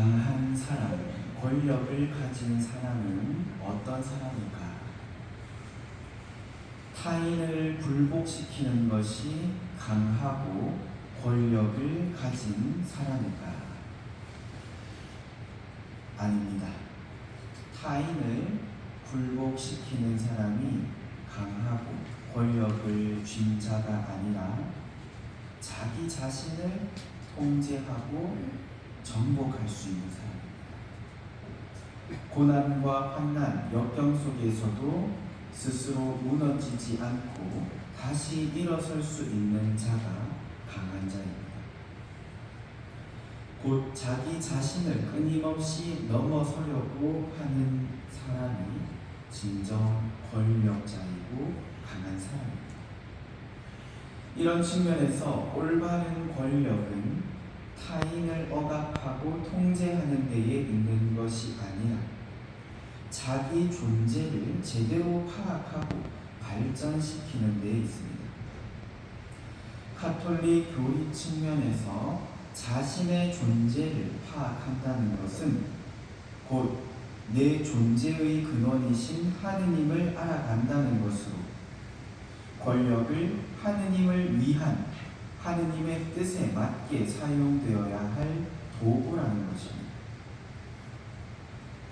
강한 사람, 권력을 가진 사람은 어떤 사람일까? 타인을 굴복시키는 것이 강하고 권력을 가진 사람일까? 아닙니다. 타인을 굴복시키는 사람이 강하고 권력을 쥔 자가 아니라 자기 자신을 통제하고 정복할 수 있는 사람입니다. 고난과 환난, 역경 속에서도 스스로 무너지지 않고 다시 일어설 수 있는 자가 강한 자입니다. 곧 자기 자신을 끊임없이 넘어서려고 하는 사람이 진정 권력자이고 강한 사람입니다. 이런 측면에서 올바른 권력은 타인을 억압하고 통제하는 데에 있는 것이 아니라 자기 존재를 제대로 파악하고 발전시키는 데에 있습니다. 가톨릭 교리 측면에서 자신의 존재를 파악한다는 것은 곧 내 존재의 근원이신 하느님을 알아간다는 것으로 권력을 하느님을 위한 하느님의 뜻에 맞게 사용되어야 할 도구라는 것입니다.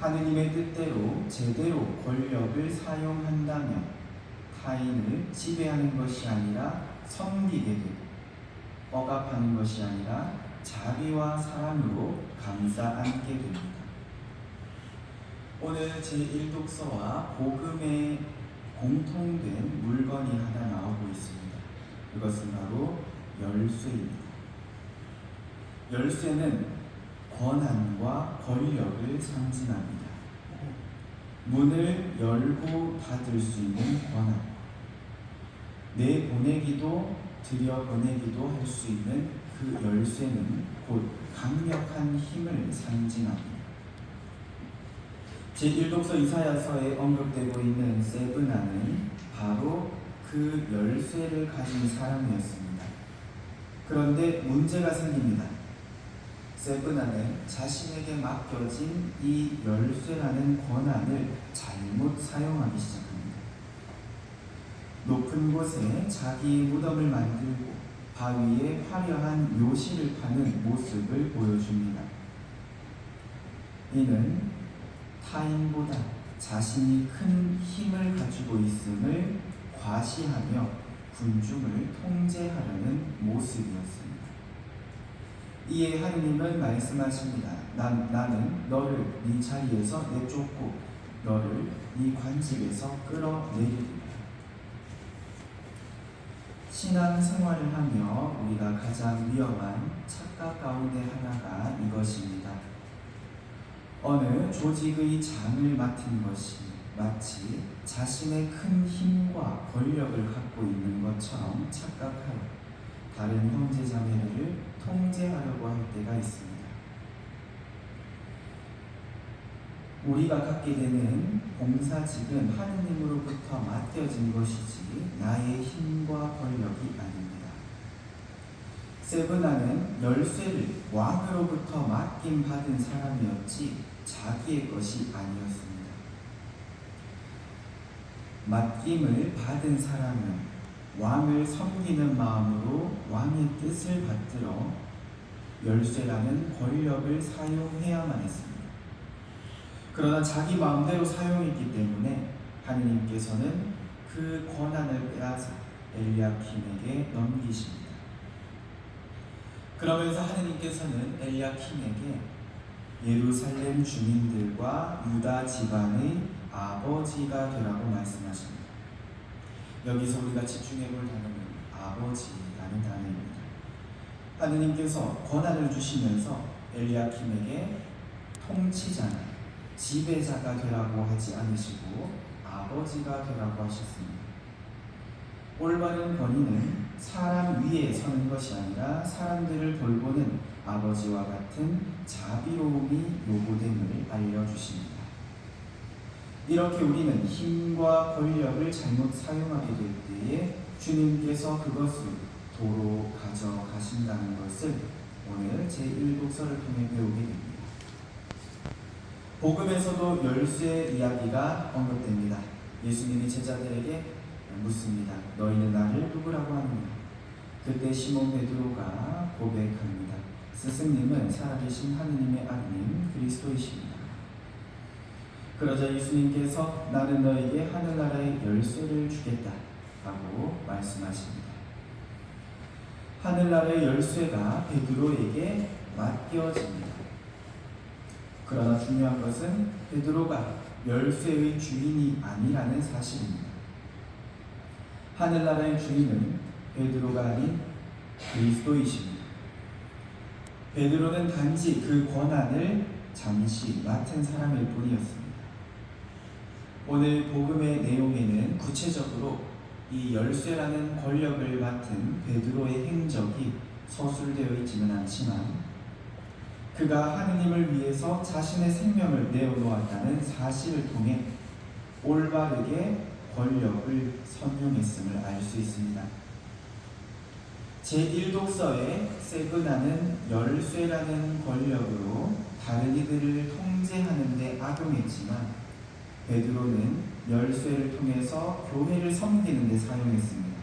하느님의 뜻대로 제대로 권력을 사용한다면 타인을 지배하는 것이 아니라 섬기게 되고 억압하는 것이 아니라 자비와 사랑으로 감싸 안게 됩니다. 오늘 제1독서와 복음에 공통된 물건이 하나 나오고 있습니다. 그것은 바로 열쇠입니다. 열쇠는 권한과 권력을 상징합니다. 문을 열고 닫을 수 있는 권한, 내보내기도 들여보내기도 할 수 있는 그 열쇠는 곧 강력한 힘을 상징합니다. 제1독서 이사야서에 언급되고 있는 세브나는 바로 그 열쇠를 가진 사람이었습니다. 그런데 문제가 생깁니다. 세브나는 자신에게 맡겨진 이 열쇠라는 권한을 잘못 사용하기 시작합니다. 높은 곳에 자기의 무덤을 만들고 바위에 화려한 묘실을 파는 모습을 보여줍니다. 이는 타인보다 자신이 큰 힘을 가지고 있음을 과시하며 군중을 통제하려는 모습이었습니다. 이에 하느님은 말씀하십니다. 나는 너를 네 자리에서 내쫓고 너를 네 관직에서 끌어내리리라. 신앙생활을 하며 우리가 가장 위험한 착각 가운데 하나가 이것입니다. 어느 조직의 장을 맡은 것이 마치 자신의 큰 힘과 권력을 갖고 있는 것처럼 착각하여 다른 형제자매들을 통제하려고 할 때가 있습니다. 우리가 갖게 되는 봉사직은 하느님으로부터 맡겨진 것이지 나의 힘과 권력이 아닙니다. 세브나는 열쇠를 왕으로부터 맡김받은 사람이었지 자기의 것이 아니었습니다. 맡김을 받은 사람은 왕을 섬기는 마음으로 왕의 뜻을 받들어 열쇠라는 권력을 사용해야만 했습니다. 그러나 자기 마음대로 사용했기 때문에 하느님께서는 그 권한을 빼앗아 엘리야킴에게 넘기십니다. 그러면서 하느님께서는 엘리야킴에게 예루살렘 주민들과 유다 집안의 아버지가 되라고 말씀하십니다. 여기서 우리가 집중해 볼 단어는 아버지라는 단어입니다. 하느님께서 권한을 주시면서 엘리야킴에게 통치자나 지배자가 되라고 하지 않으시고 아버지가 되라고 하셨습니다. 올바른 권위는 사람 위에 서는 것이 아니라 사람들을 돌보는 아버지와 같은 자비로움이 요구됨을 알려주십니다. 이렇게 우리는 힘과 권력을 잘못 사용하게 될 때에 주님께서 그것을 도로 가져가신다는 것을 오늘 제1독서를 통해 배우게 됩니다. 복음에서도 열쇠 이야기가 언급됩니다. 예수님이 제자들에게 묻습니다. 너희는 나를 누구라고 하느냐? 그때 시몬 베드로가 고백합니다. 스승님은 살아계신 하느님의 아들님 그리스도이십니다. 그러자 예수님께서 나는 너에게 하늘나라의 열쇠를 주겠다 하고 말씀하십니다. 하늘나라의 열쇠가 베드로에게 맡겨집니다. 그러나 중요한 것은 베드로가 열쇠의 주인이 아니라는 사실입니다. 하늘나라의 주인은 베드로가 아닌 그리스도이십니다. 베드로는 단지 그 권한을 잠시 맡은 사람일 뿐이었습니다. 오늘 복음의 내용에는 구체적으로 이 열쇠라는 권력을 맡은 베드로의 행적이 서술되어 있지는 않지만 그가 하느님을 위해서 자신의 생명을 내어놓았다는 사실을 통해 올바르게 권력을 선용했음을 알 수 있습니다. 제1독서에 세브나는 열쇠라는 권력으로 다른 이들을 통제하는 데 악용했지만 베드로는 열쇠를 통해서 교회를 섬기는 데 사용했습니다.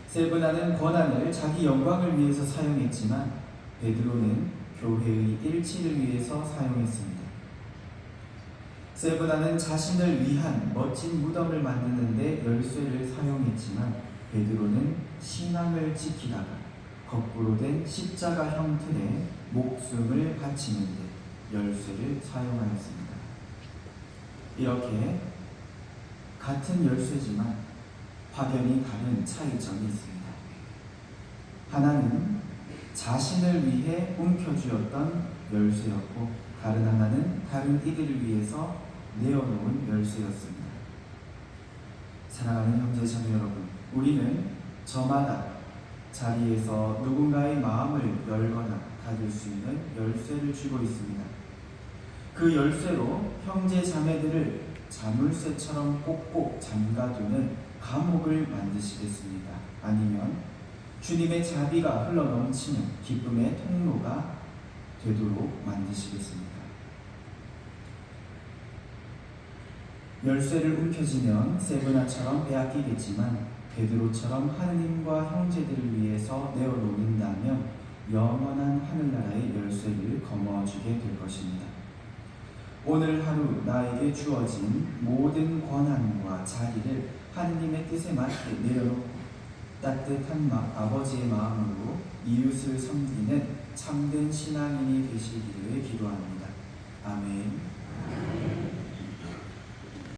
세브나는 권한을 자기 영광을 위해서 사용했지만 베드로는 교회의 일치를 위해서 사용했습니다. 세브나는 자신을 위한 멋진 무덤을 만드는 데 열쇠를 사용했지만 베드로는 신앙을 지키다가 거꾸로 된 십자가형 틀에 목숨을 바치는 데 열쇠를 사용하였습니다. 이렇게 같은 열쇠지만 확연히 다른 차이점이 있습니다. 하나는 자신을 위해 움켜쥐었던 열쇠였고 다른 하나는 다른 이들을 위해서 내어놓은 열쇠였습니다. 사랑하는 형제자매 여러분, 우리는 저마다 자리에서 누군가의 마음을 열거나 닫을 수 있는 열쇠를 쥐고 있습니다. 그 열쇠로 형제 자매들을 자물쇠처럼 꼭꼭 잠가두는 감옥을 만드시겠습니까? 아니면 주님의 자비가 흘러넘치는 기쁨의 통로가 되도록 만드시겠습니까? 열쇠를 움켜쥐면 세브나처럼 빼앗기겠지만 베드로처럼 하느님과 형제들을 위해서 내어놓는다면 영원한 하늘나라의 열쇠를 거머쥐게 될 것입니다. 오늘 하루 나에게 주어진 모든 권한과 자리를 하느님의 뜻에 맞게 내려놓고 따뜻한 아버지의 마음으로 이웃을 섬기는 참된 신앙인이 되시기를 기도합니다. 아멘.